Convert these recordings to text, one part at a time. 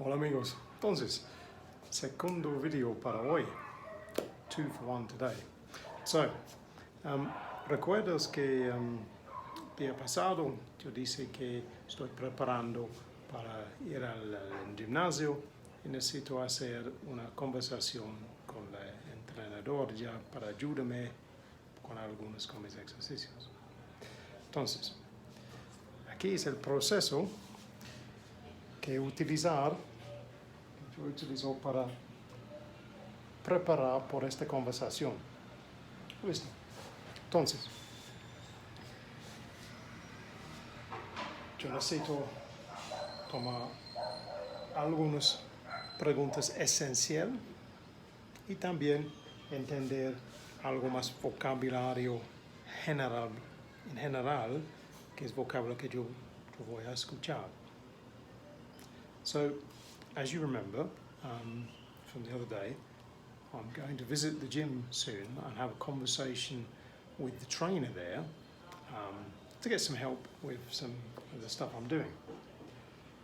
Hola amigos, entonces, segundo video para hoy, 2 for 1 today. So, recuerdas que día pasado yo dije que estoy preparando para ir al gimnasio y necesito hacer una conversación con el entrenador ya para ayudarme con algunos de mis ejercicios. Entonces, aquí es el proceso que yo utilizo para preparar por esta conversación. ¿Listo? Entonces, yo necesito tomar algunas preguntas esenciales y también entender algo más vocabulario general, en general, que es vocabulario que yo voy a escuchar. So, as you remember from the other day, I'm going to visit the gym soon and have a conversation with the trainer there to get some help with some of the stuff I'm doing.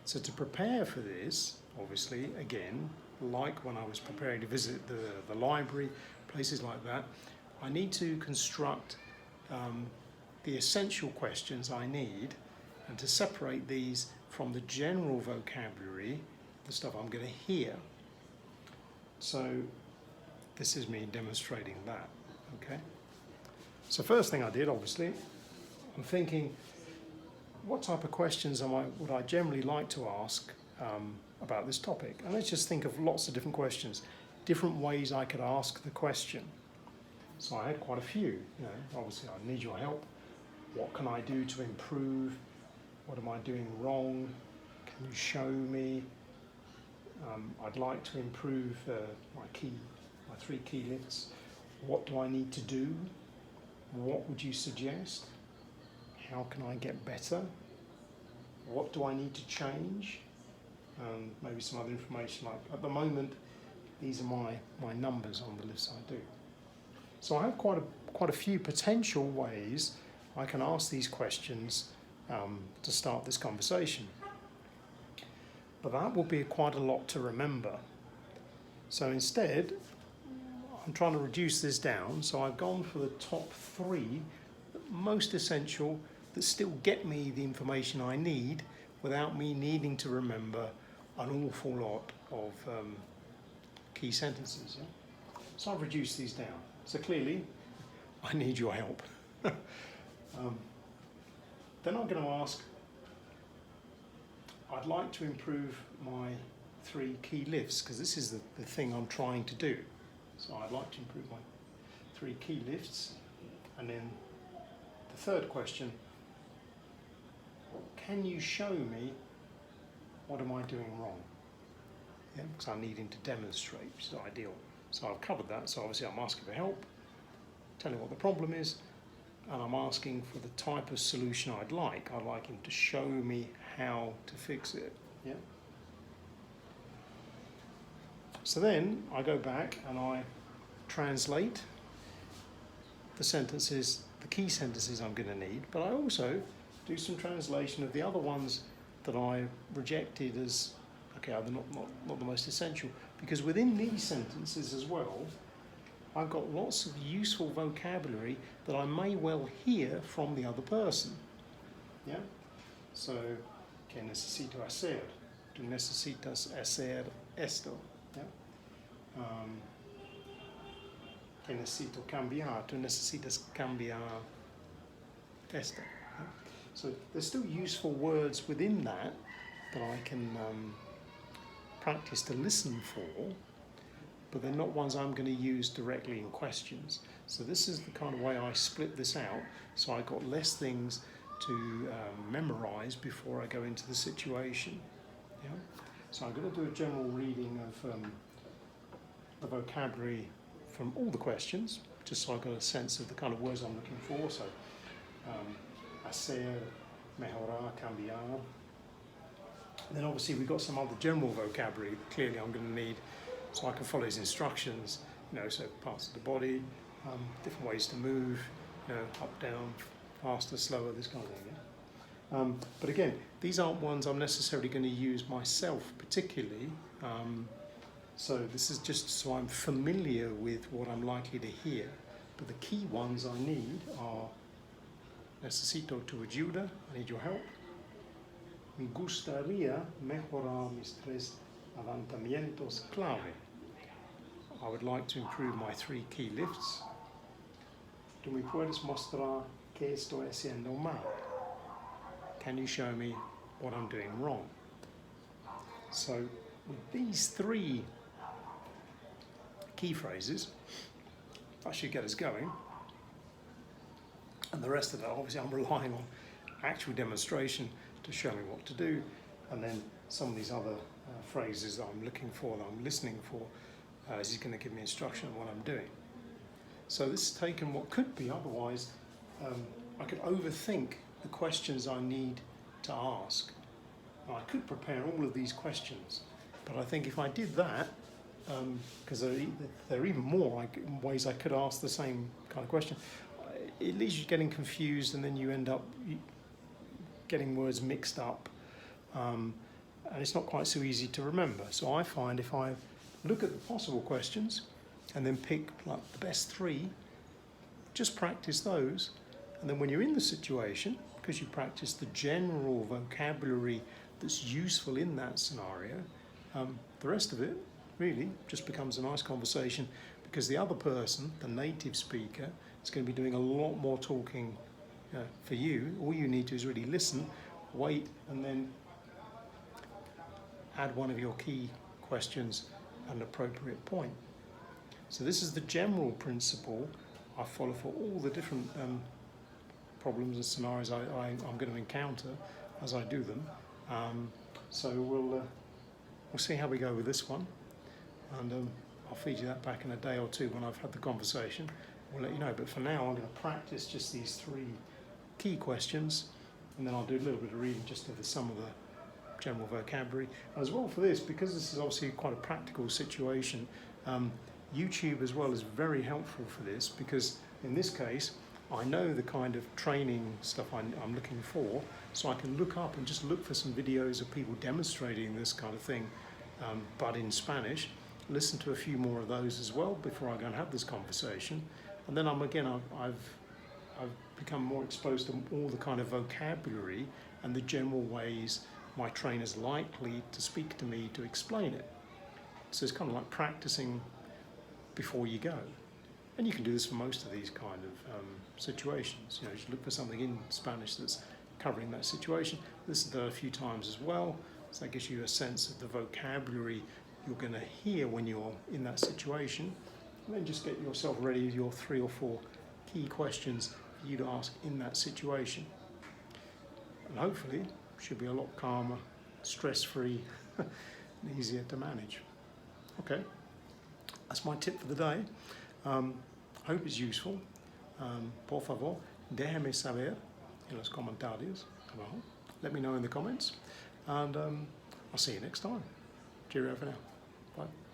So to prepare for this, obviously, again, like when I was preparing to visit the library, places like that, I need to construct the essential questions I need and to separate these from the general vocabulary, the stuff I'm going to hear. So this is me demonstrating that, okay? So first thing I did, obviously, I'm thinking, what type of questions would I generally like to ask about this topic? And let's just think of lots of different questions, different ways I could ask the question. So I had quite a few, obviously I need your help. What can I do to improve? What am I doing wrong? Can you show me? I'd like to improve my 3 key lifts. What do I need to do? What would you suggest? How can I get better? What do I need to change? Maybe some other information like, at the moment, these are my numbers on the lifts I do. So I have quite a few potential ways I can ask these questions to start this conversation. But that will be quite a lot to remember. So instead, I'm trying to reduce this down, so I've gone for the top 3 most essential that still get me the information I need without me needing to remember an awful lot of key sentences. Yeah? So I've reduced these down. So clearly, I need your help. Then I'm going to ask, I'd like to improve my 3 key lifts, because this is the thing I'm trying to do. So I'd like to improve my 3 key lifts. And then the third question, can you show me what am I doing wrong? Yeah, because I'm needing to demonstrate, which is ideal. So I've covered that, so obviously I'm asking for help, telling what the problem is, and I'm asking for the type of solution I'd like. I'd like him to show me how to fix it. Yeah. So then I go back and I translate the sentences, the key sentences I'm going to need, but I also do some translation of the other ones that I rejected as, okay, they're not the most essential, because within these sentences as well, I've got lots of useful vocabulary that I may well hear from the other person. Yeah? So, que necesito hacer? Tú necesitas hacer esto. Yeah? Que necesito cambiar? Tú necesitas cambiar esto. Yeah? So there's still useful words within that I can practice to listen for, but they're not ones I'm going to use directly in questions. So this is the kind of way I split this out, so I got less things to memorize before I go into the situation. Yeah? So I'm going to do a general reading of the vocabulary from all the questions, just so I've got a sense of the kind of words I'm looking for. So hacer, mejorar, cambiar. And then obviously we've got some other general vocabulary clearly I'm going to need so I can follow his instructions, so parts of the body, different ways to move, up, down, faster, slower, this kind of thing. Yeah? But again, these aren't ones I'm necessarily going to use myself particularly. So this is just so I'm familiar with what I'm likely to hear. But the key ones I need are: necesito tu ayuda, I need your help. Me gustaría mejorar mis tres levantamientos clave. I would like to improve my 3 key lifts. ¿Tú me puedes mostrar qué estoy haciendo mal? Can you show me what I'm doing wrong? So with these 3 key phrases, that should get us going. And the rest of that, obviously, I'm relying on actual demonstration to show me what to do, and then some of these other phrases that I'm looking for, that I'm listening for, is he's going to give me instruction on what I'm doing. So this has taken what could be otherwise, I could overthink the questions I need to ask. I could prepare all of these questions, but I think if I did that, because there are even more ways I could ask the same kind of question, it leaves you getting confused, and then you end up getting words mixed up, and it's not quite so easy to remember. So I find if I look at the possible questions and then pick like the best 3, just practice those, and then when you're in the situation, because you practice the general vocabulary that's useful in that scenario, the rest of it really just becomes a nice conversation, because the other person, the native speaker, is going to be doing a lot more talking for you. All you need to is really listen, wait, and then add one of your key questions at an appropriate point. So this is the general principle I follow for all the different problems and scenarios I'm going to encounter as I do them. So we'll see how we go with this one, and I'll feed you that back in a day or 2 when I've had the conversation. We'll let you know. But for now, I'm going to practice just these 3 key questions, and then I'll do a little bit of reading just of some of the general vocabulary. And as well for this, because this is obviously quite a practical situation, YouTube as well is very helpful for this, because in this case, I know the kind of training stuff I'm looking for, so I can look up and just look for some videos of people demonstrating this kind of thing, but in Spanish. Listen to a few more of those as well before I go and have this conversation, and then I've become more exposed to all the kind of vocabulary and the general ways my trainer's likely to speak to me to explain it. So it's kind of like practicing before you go. And you can do this for most of these kind of situations. You know, you should look for something in Spanish that's covering that situation. Listen to it a few times as well, so that gives you a sense of the vocabulary you're going to hear when you're in that situation. And then just get yourself ready with your 3 or 4 key questions for you to ask in that situation. And hopefully, it should be a lot calmer, stress-free, and easier to manage. Okay, that's my tip for the day. Hope it's useful. Por favor, déjame saber en los comentarios abajo. Let me know in the comments, and I'll see you next time. Cheerio for now. Bye.